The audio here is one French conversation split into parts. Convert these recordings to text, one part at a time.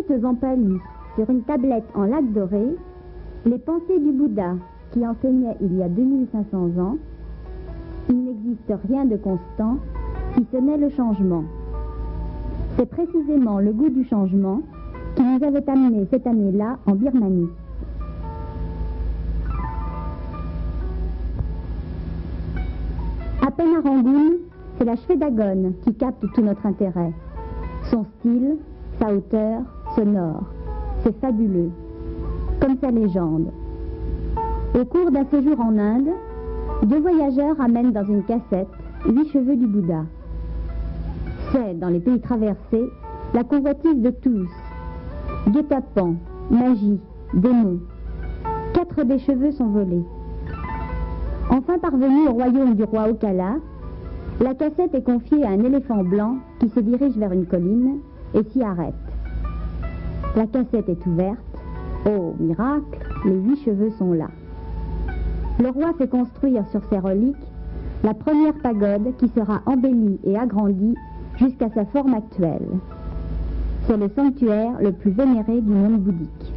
faisant pâlir sur une tablette en lac doré les pensées du Bouddha qui enseignait il y a 2500 ans, il n'existe rien de constant si ce n'est le changement. C'est précisément le goût du changement qui nous avait amenés cette année-là en Birmanie. À peine à Rangoon, c'est la Shwedagon qui capte tout notre intérêt. Son style, sa hauteur, sonore, c'est fabuleux, comme sa légende. Au cours d'un séjour en Inde, 2 voyageurs amènent dans une cassette 8 cheveux du Bouddha. C'est, dans les pays traversés, la convoitise de tous. Guet-apens, magie, démons. 4 des cheveux sont volés. Enfin parvenue au royaume du roi Okala, la cassette est confiée à un éléphant blanc qui se dirige vers une colline et s'y arrête. La cassette est ouverte. Oh, miracle, les 8 cheveux sont là. Le roi fait construire sur ces reliques la première pagode qui sera embellie et agrandie jusqu'à sa forme actuelle. C'est le sanctuaire le plus vénéré du monde bouddhique.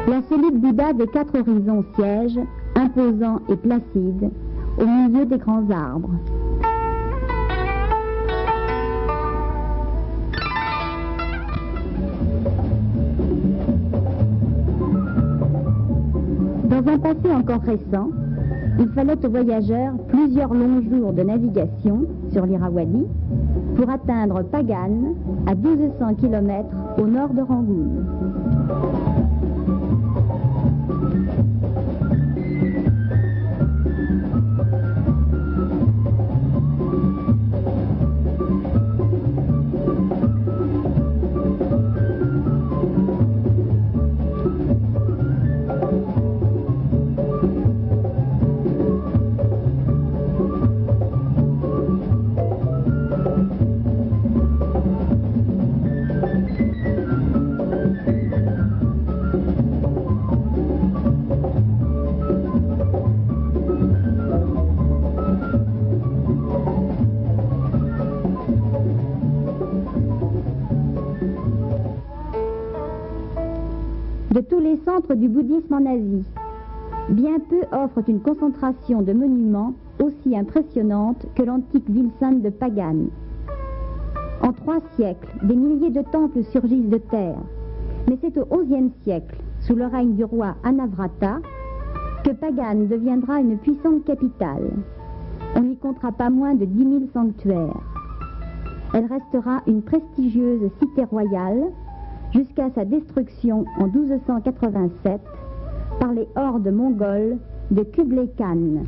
L'insolite Bouddha des 4 horizons siège, imposant et placide, au milieu des grands arbres. Dans un passé encore récent, il fallait aux voyageurs plusieurs longs jours de navigation sur l'Irrawaddy pour atteindre Pagan, à 1200 km au nord de Rangoon. De tous les centres du bouddhisme en Asie, bien peu offrent une concentration de monuments aussi impressionnante que l'antique ville sainte de Pagan. En 3 siècles, des milliers de temples surgissent de terre, mais c'est au XIe siècle, sous le règne du roi Anavrata, que Pagan deviendra une puissante capitale. On n'y comptera pas moins de 10 000 sanctuaires. Elle restera une prestigieuse cité royale jusqu'à sa destruction en 1287 par les hordes mongoles de Kublai Khan.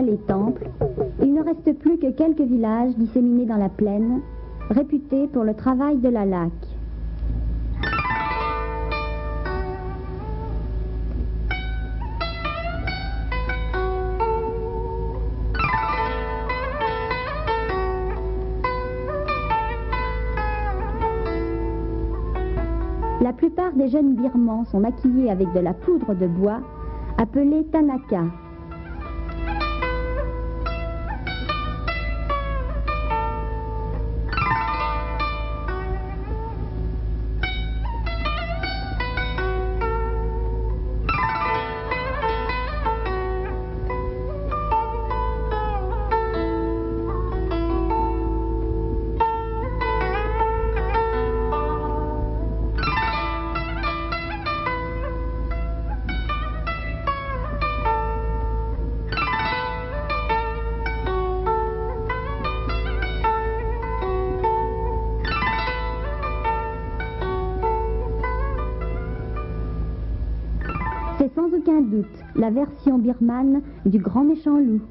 les temples, il ne reste plus que quelques villages disséminés dans la plaine, réputés pour le travail de la laque. La plupart des jeunes birmans sont maquillés avec de la poudre de bois, appelée tanaka. C'est sans aucun doute la version birmane du grand méchant loup.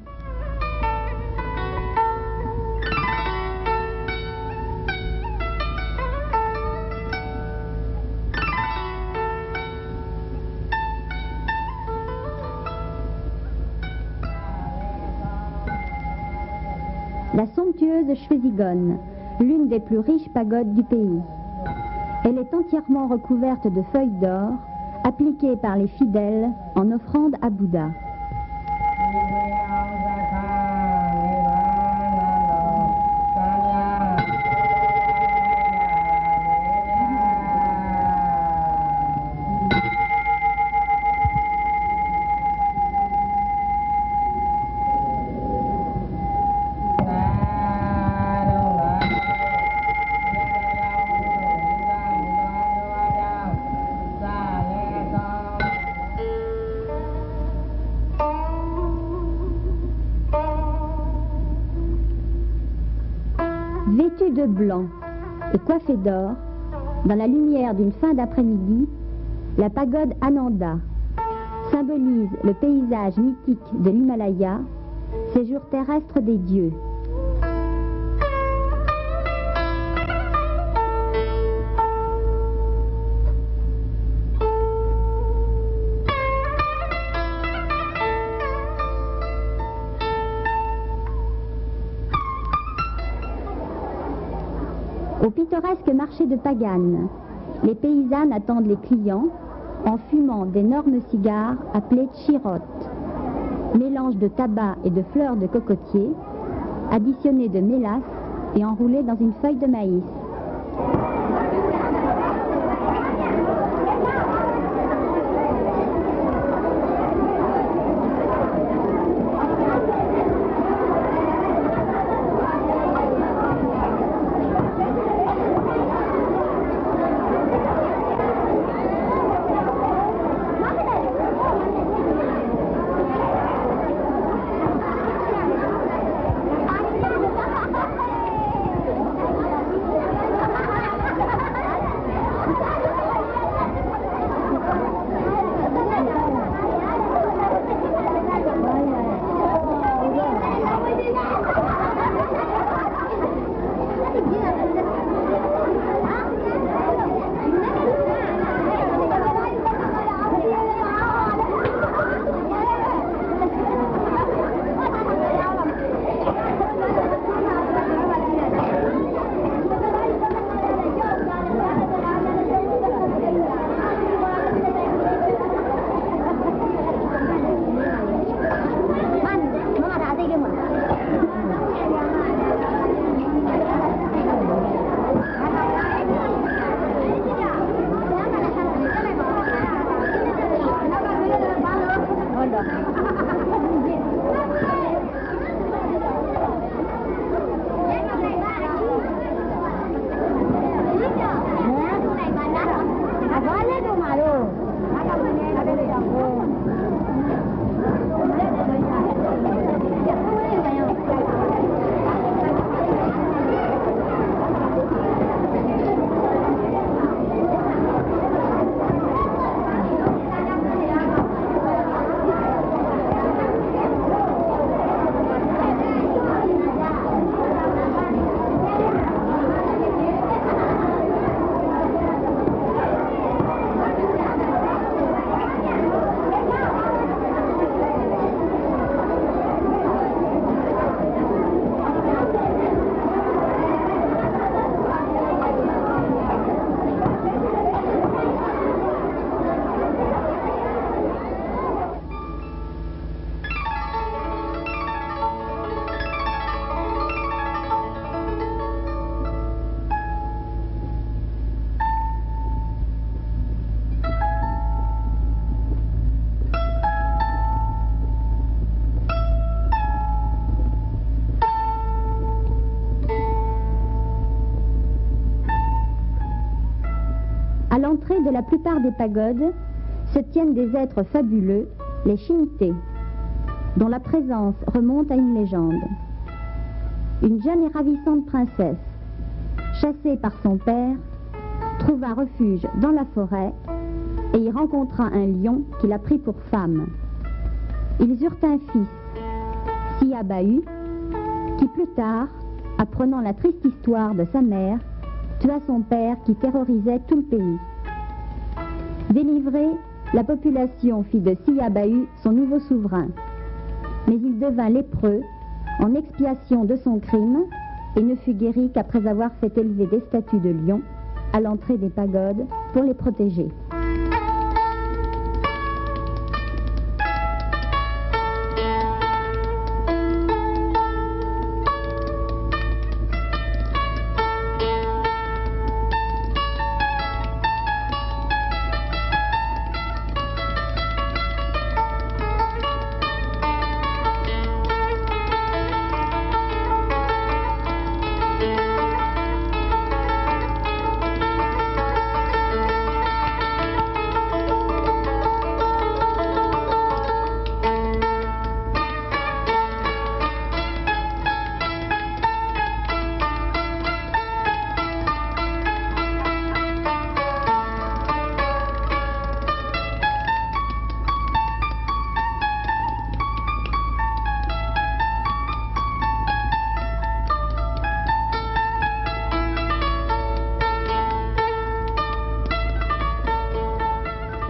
La somptueuse Shwezigon, l'une des plus riches pagodes du pays. Elle est entièrement recouverte de feuilles d'or, appliquées par les fidèles en offrande à Bouddha. Vêtue de blanc et coiffée d'or, dans la lumière d'une fin d'après-midi, la pagode Ananda symbolise le paysage mythique de l'Himalaya, séjour terrestre des dieux. Au pittoresque marché de Pagan, les paysannes attendent les clients en fumant d'énormes cigares appelés chirot, mélange de tabac et de fleurs de cocotier, additionnés de mélasse et enroulés dans une feuille de maïs. l'entrée de la plupart des pagodes se tiennent des êtres fabuleux, les Shinté, dont la présence remonte à une légende. Une jeune et ravissante princesse, chassée par son père, trouva refuge dans la forêt et y rencontra un lion qui la prit pour femme. Ils eurent un fils, Siabahu, qui plus tard, apprenant la triste histoire de sa mère, tua son père qui terrorisait tout le pays. Délivrée, la population fit de Siabahu son nouveau souverain. Mais il devint lépreux en expiation de son crime et ne fut guéri qu'après avoir fait élever des statues de lions à l'entrée des pagodes pour les protéger.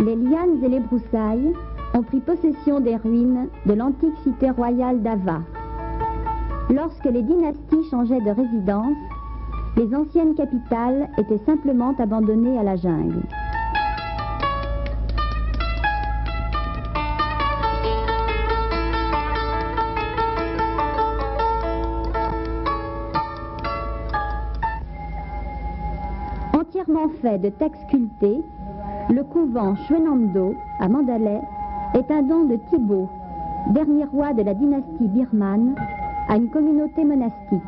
Les lianes et les broussailles ont pris possession des ruines de l'antique cité royale d'Ava. Lorsque les dynasties changeaient de résidence, les anciennes capitales étaient simplement abandonnées à la jungle. Entièrement fait de textes sculptés, le couvent Chwenamdo, à Mandalay, est un don de Thibaut, dernier roi de la dynastie birmane, à une communauté monastique.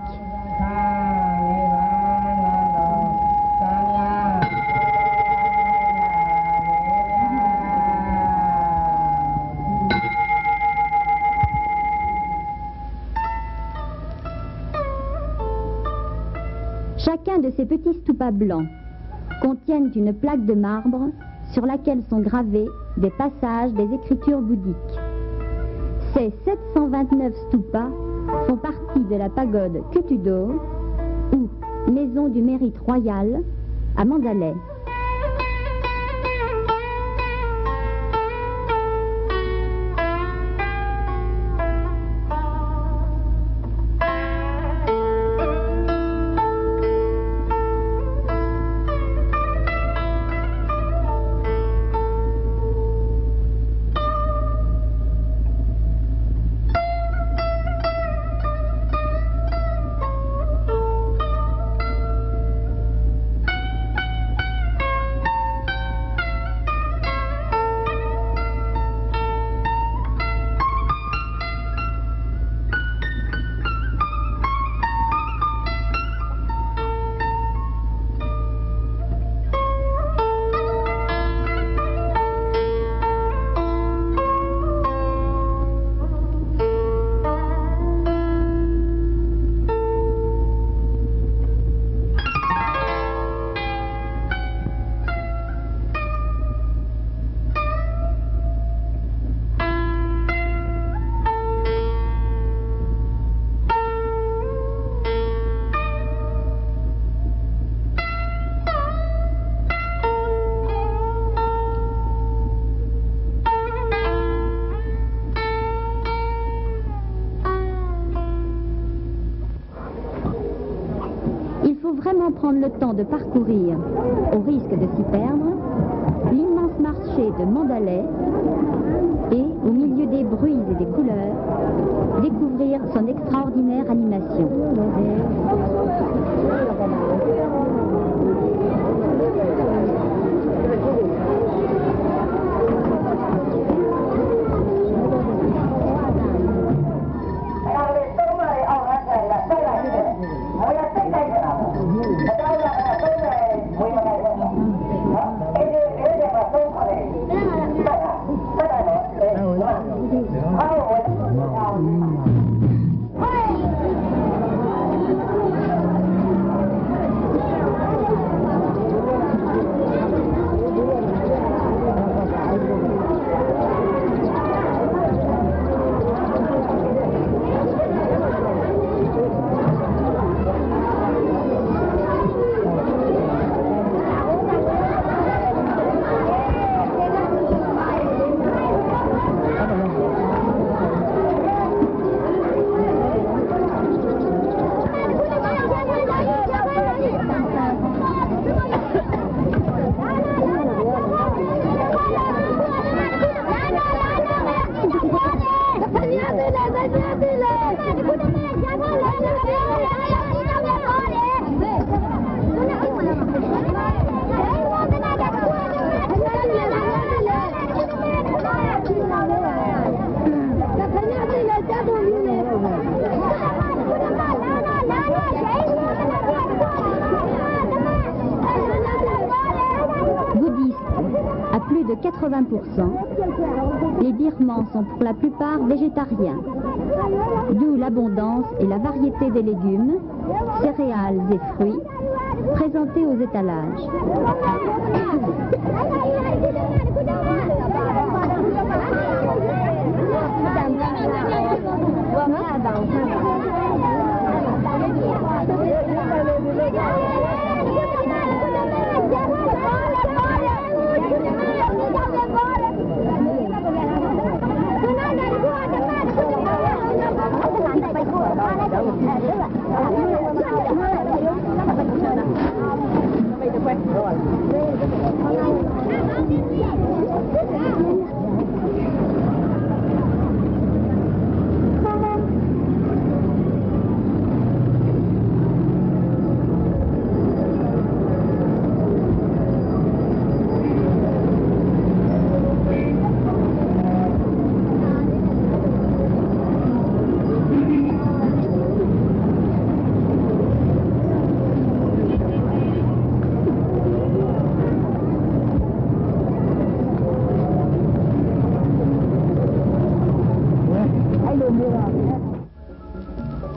Chacun de ces petits stupas blancs contiennent une plaque de marbre sur laquelle sont gravés des passages des écritures bouddhiques. Ces 729 stupas font partie de la pagode Kutudo, ou maison du mérite royal, à Mandalay. Vraiment prendre le temps de parcourir, au risque de s'y perdre, l'immense marché de Mandalay et, au milieu des bruits et des couleurs, découvrir son extraordinaire animation. 80%, les Birmans sont pour la plupart végétariens, d'où l'abondance et la variété des légumes, céréales et fruits présentés aux étalages.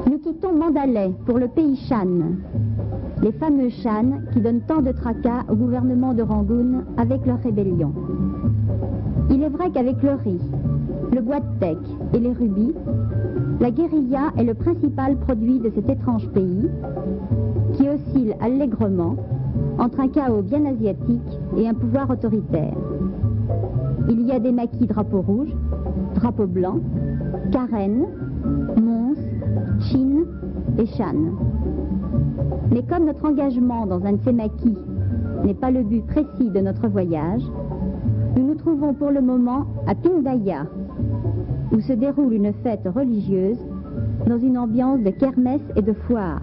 Nous quittons Mandalay pour le pays Shan, les fameux Shan qui donnent tant de tracas au gouvernement de Rangoon avec leur rébellion. Il est vrai qu'avec le riz, le bois de teck et les rubis, la guérilla est le principal produit de cet étrange pays qui oscille allègrement entre un chaos bien asiatique et un pouvoir autoritaire. Il y a des maquis drapeaux rouges, drapeaux blancs, Karen, Mons, Chin et Shan. Mais comme notre engagement dans un de ces maquis n'est pas le but précis de notre voyage, nous nous trouvons pour le moment à Pingdaya, où se déroule une fête religieuse dans une ambiance de kermesse et de foire.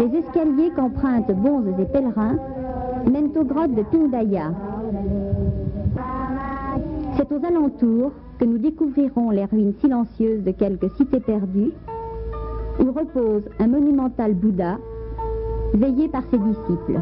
Les escaliers qu'empruntent bonzes et pèlerins mènent aux grottes de Pingdaya. C'est aux alentours que nous découvrirons les ruines silencieuses de quelques cités perdues, où repose un monumental Bouddha, veillé par ses disciples.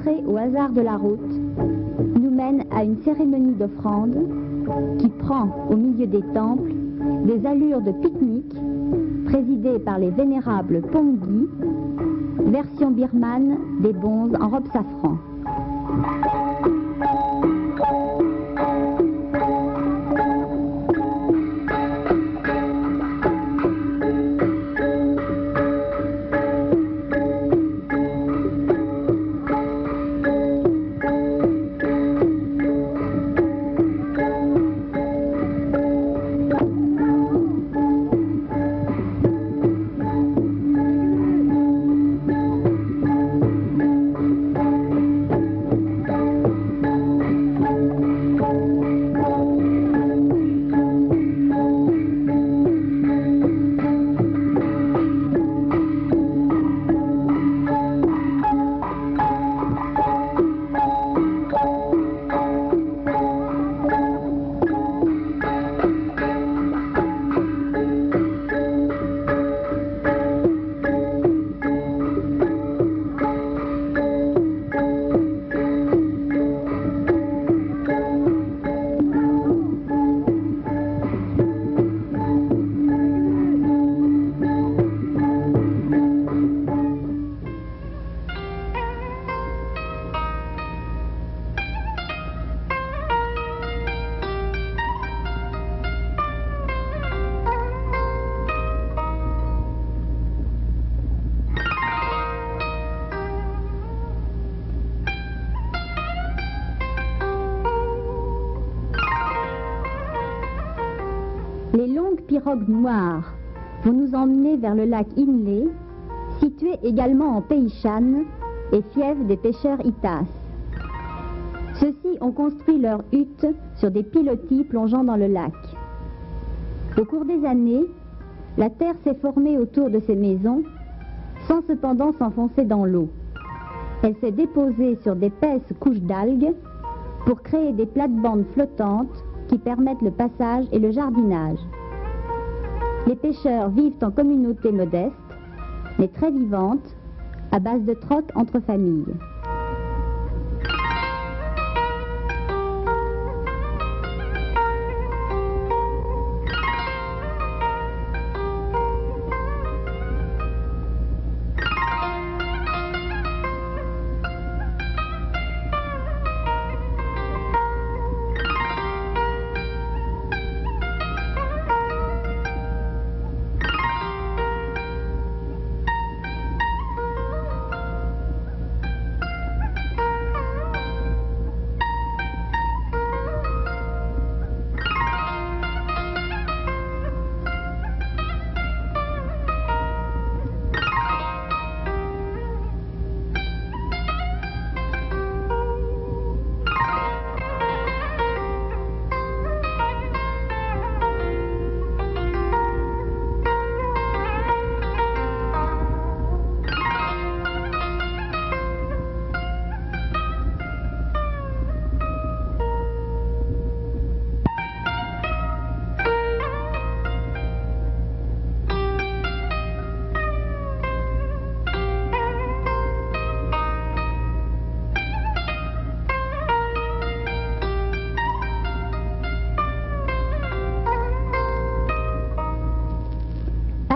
l'entrée au hasard de la route nous mène à une cérémonie d'offrande qui prend, au milieu des temples, des allures de pique-nique, présidée par les vénérables Pongyi, version birmane des bonzes en robe safran. Les longues pirogues noires vont nous emmener vers le lac Inle, situé également en Pays Shan et fief des pêcheurs Itas. Ceux-ci ont construit leurs huttes sur des pilotis plongeant dans le lac. Au cours des années, la terre s'est formée autour de ces maisons, sans cependant s'enfoncer dans l'eau. Elle s'est déposée sur d'épaisses couches d'algues pour créer des plates-bandes flottantes qui permettent le passage et le jardinage. Les pêcheurs vivent en communautés modestes, mais très vivantes, à base de troc entre familles.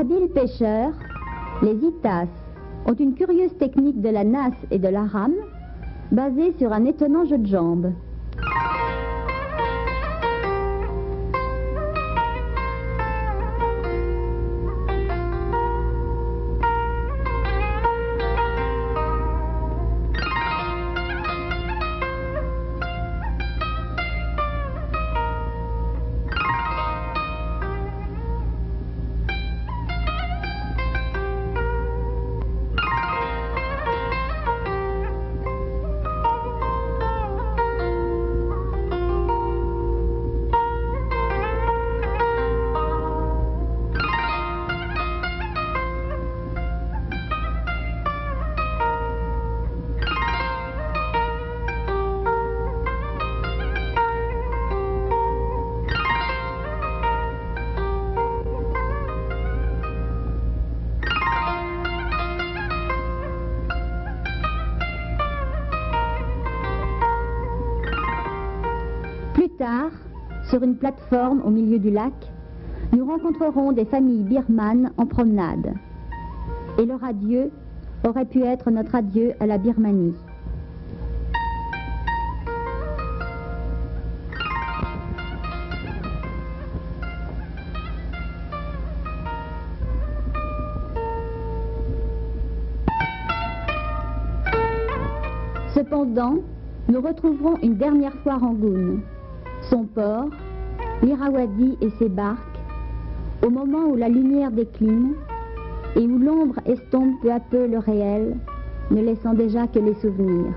Habiles pêcheurs, les Itas ont une curieuse technique de la nasse et de la rame, basée sur un étonnant jeu de jambes. sur une plateforme au milieu du lac, nous rencontrerons des familles birmanes en promenade. Et leur adieu aurait pu être notre adieu à la Birmanie. Cependant, nous retrouverons une dernière fois Rangoon, son port, l'Irrawaddy et ses barques, au moment où la lumière décline et où l'ombre estompe peu à peu le réel, ne laissant déjà que les souvenirs.